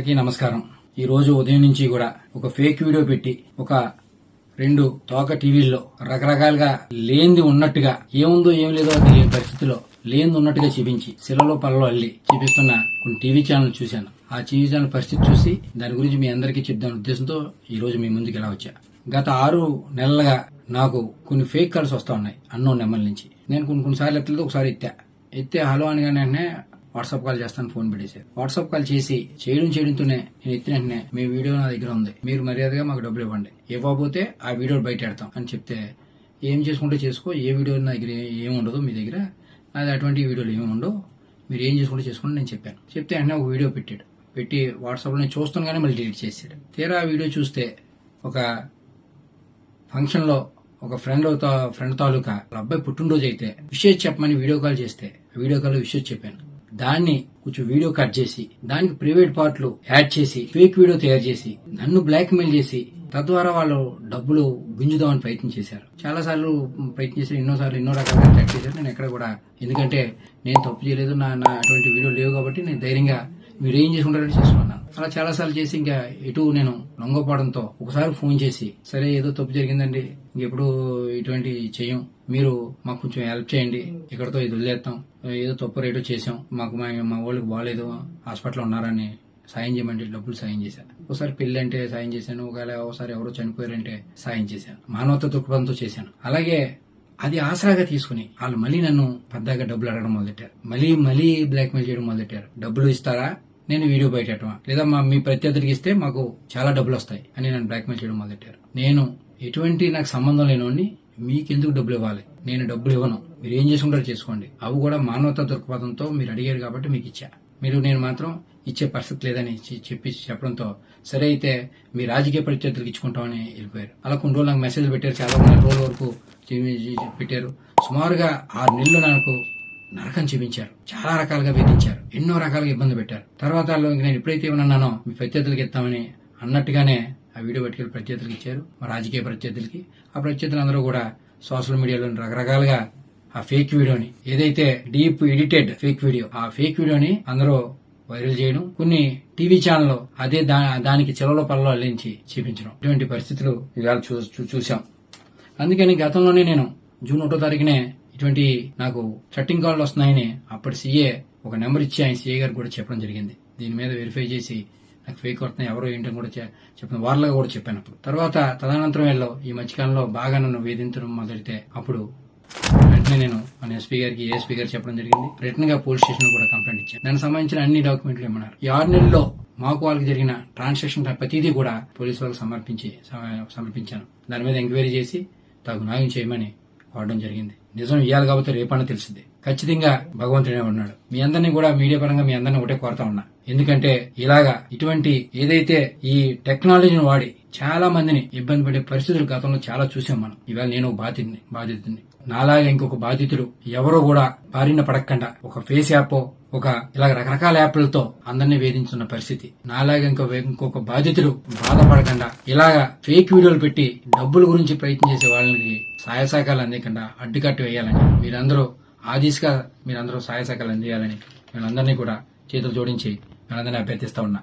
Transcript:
అందరికీ నమస్కారం. ఈ రోజు ఉదయం నుంచి కూడా ఒక ఫేక్ వీడియో పెట్టి ఒక 2 తోక టీవీల్లో రకరకాలుగా లేనిది ఉన్నట్టుగా ఏముందో ఏం లేదో తెలియని పరిస్థితిలో లేనిది ఉన్నట్టుగా చూపించి శిలలో పల్లలో అల్లి చూపిస్తున్న కొన్ని టీవీ ఛానల్ చూశాను. ఆ టీవీ ఛానల్ పరిస్థితి చూసి దాని గురించి మీ అందరికీ చెప్దాం ఉద్దేశంతో ఈ రోజు మీ ముందుకు ఇలా వచ్చా. గత 6 నెలలుగా నాకు కొన్ని ఫేక్ కాల్స్ వస్తా ఉన్నాయి అన్నోన్ నెంబర్ నుంచి. నేను కొన్నిసార్లు ఎత్తలేదు, ఒకసారి ఎత్తే హలో అనగానే వెంటనే వాట్సాప్ కాల్ చేస్తాను ఫోన్ పెట్టేశారు. వాట్సాప్ కాల్ చేసి చేయడంతోనే నేను ఎత్తిన వెంటనే మీ వీడియో నా దగ్గర ఉంది, మీరు మర్యాదగా మాకు డబ్బులు ఇవ్వండి, ఇవ్వకపోతే ఆ వీడియో బయట పెడతాం అని చెప్తే ఏం చేసుకుంటే చేసుకో, ఏ వీడియో నా దగ్గర ఏమి ఉండదు, మీ దగ్గర అది అటువంటి వీడియోలు ఏమి ఉండవు, మీరు ఏం చేసుకుంటే చేసుకోండి నేను చెప్పాను. చెప్తే వెంటనే ఒక వీడియో పెట్టి వాట్సాప్లో నేను చూస్తున్నాగానే మళ్ళీ డిలీట్ చేసాడు. తీరా ఆ వీడియో చూస్తే ఒక ఫంక్షన్ లో ఒక ఫ్రెండ్ తాలూకా అబ్బాయి పుట్టినరోజు అయితే విషయం చెప్పమని వీడియో కాల్ చేస్తే వీడియో కాల్ విషయం చెప్పాను. దాన్ని కొంచెం వీడియో కట్ చేసి దానికి ప్రైవేట్ పార్ట్లు యాడ్ చేసి ఫేక్ వీడియో తయారు చేసి నన్ను బ్లాక్ మెయిల్ చేసి తద్వారా వాళ్ళు డబ్బులు గుంజుదామని ప్రయత్నం చేశారు. చాలా సార్లు ప్రయత్నం చేశారు, ఎన్నో రకాలుగా ట్రాక్ చేశారు. నేను ఎక్కడ కూడా, ఎందుకంటే నేను తప్పు చేయలేదు, నా అటువంటి వీడియో లేవు కాబట్టి నేను ధైర్యంగా మీరు ఏం చేసుకుంటారని చేసుకున్నాను. అలా చాలా సార్లు చేసి ఇంకా ఎటు నేను లొంగపోవడంతో ఒకసారి ఫోన్ చేసి సరే ఏదో తప్పు జరిగిందండి, ఇంకెప్పుడు ఇటువంటి చెయ్యం, మీరు మాకు కొంచెం హెల్ప్ చేయండి, ఇక్కడతో ఇది వదిలేస్తాం, ఏదో తప్పు రేటో చేసాం, మాకు మా వాళ్ళకి బాగాలేదు, హాస్పిటల్లో ఉన్నారని సాయం చేయమంటే డబ్బులు సాయం చేశాను. ఒకసారి పెళ్లి అంటే సాయం చేశాను, ఒకసారి ఎవరో చనిపోయారంటే సాయం చేశాను, మానవత దృక్పథంతో చేశాను. అలాగే అది ఆసరాగా తీసుకుని వాళ్ళు మళ్ళీ నన్ను పెద్దగా డబ్బులు అడగడం మొదలెట్టారు, మళ్ళీ బ్లాక్ మెయిల్ చేయడం మొదలెట్టారు. డబ్బులు ఇస్తారా, నేను వీడియో బయటమా, లేదా మీ ప్రత్యర్థులకి ఇస్తే మాకు చాలా డబ్బులు వస్తాయి అని నన్ను బ్లాక్ మెయిల్ చేయడం మొదలెట్టారు. నేను ఎటువంటి నాకు సంబంధం లేనివాడిని, మీకెందుకు డబ్బులు ఇవ్వాలి, నేను డబ్బులు ఇవ్వను, మీరు ఏం చేసుకుంటారో చేసుకోండి, అవి కూడా మానవతా దృక్పథంతో మీరు అడిగారు కాబట్టి మీకు ఇచ్చా, నేను మాత్రం ఇచ్చే పరిస్థితి లేదని చెప్పడంతో సరే అయితే మీ రాజకీయ ప్రత్యర్థులకు ఇచ్చుకుంటామని వెళ్ళిపోయారు. అలా కొన్ని రోజులు నాకు మెసేజ్లు పెట్టారు, చాలా రోజుల వరకు పెట్టారు. సుమారుగా 6 నెలలు నాకు నరకం చూపించారు, చాలా రకాలుగా వేధించారు, ఎన్నో రకాలుగా ఇబ్బంది పెట్టారు. తర్వాత నేను ఎప్పుడైతే ఏమన్నానో మీ ప్రత్యర్థులకి ఇస్తామని అన్నట్టుగానే ఆ వీడియో పట్టుకెళ్ళి ప్రత్యర్థులకి ఇచ్చారు, మా రాజకీయ ప్రత్యర్థులకి. ఆ ప్రత్యర్థులందరూ కూడా సోషల్ మీడియాలో రకరకాలుగా ఆ ఫేక్ వీడియోని, ఏదైతే డీప్ ఎడిటెడ్ ఫేక్ వీడియో, ఆ ఫేక్ వీడియోని అందరూ వైరల్ చేయడం, కొన్ని టీవీ ఛానల్లో అదే దానికి చెలలో పల్లలో అల్లించి చూపించడం, ఇటువంటి పరిస్థితులు ఇవాళ చూసాం. అందుకని గతంలోనే నేను జూన్ 1వ తారీఖునే ఇటువంటి నాకు చట్టింగ్ కాల్ వస్తున్నాయని అప్పటి సీఏ ఒక నెంబర్ ఇచ్చి ఆయన సీఏ గారికి కూడా చెప్పడం జరిగింది. దీని మీద వెరిఫై చేసి నాకు ఫేక్ వస్తున్నాయి, ఎవరో ఏంటని కూడా చెప్పిన వార్తలుగా కూడా చెప్పాను. అప్పుడు తర్వాత తదనంతరం ఈ మధ్యకాలంలో బాగా నన్ను వేధించడం మొదలెడితే అప్పుడు వెంటనే నేను మన ఎస్పీ గారికి, ఏఎస్పీ గారు చెప్పడం జరిగింది. రిటర్న్ గా పోలీస్ స్టేషన్ లో కూడా కంప్లైంట్ ఇచ్చాను. దానికి సంబంధించిన అన్ని డాక్యుమెంట్లు ఇమ్మన్నారు. ఈ 6 నెలల్లో మాకు వాళ్ళకి జరిగిన ట్రాన్సాక్షన్ ప్రతిదీ కూడా పోలీసు వాళ్ళకి సమర్పించాను. దాని మీద ఎంక్వైరీ చేసి తగు న్యాయం చేయమని కోరడం జరిగింది. నిజం ఇవ్వాలి కాబట్టి రేపన్నా తెలిసింది. ఖచ్చితంగా భగవంతుడే ఉన్నాడు. మీ అందరినీ కూడా మీడియా పరంగా మీ అందరినీ ఒకటే కోరుతా ఉన్నా, ఎందుకంటే ఇలాగా ఇటువంటి ఏదైతే ఈ టెక్నాలజీని వాడి చాలా మందిని ఇబ్బంది పడే పరిస్థితులు గతంలో చాలా చూసాం మనం. ఇవాళ నేను బాధితుడిని, నాలాగా ఇంకొక బాధితుడు ఎవరో కూడా బారిన పడకుండా ఒక ఫేస్ యాప్, ఒక ఇలాగ రకరకాల యాప్లతో అందరినీ వేధించున్న పరిస్థితి. నాలాగా ఇంకొక బాధితుడు బాధపడకుండా ఇలాగా ఫేక్ వీడియోలు పెట్టి డబ్బుల గురించి ప్రయత్నం చేసే వాళ్ళకి సహాయ సహకారాలు అందకుండా అడ్డుకట్టు వేయాలని మీరందరూ మీరందరూ సహాయ సహకారాలు అందియాలని వీళ్ళందరినీ కూడా చేతులు జోడించి వీళ్ళందరినీ అభ్యర్థిస్తా ఉన్నా.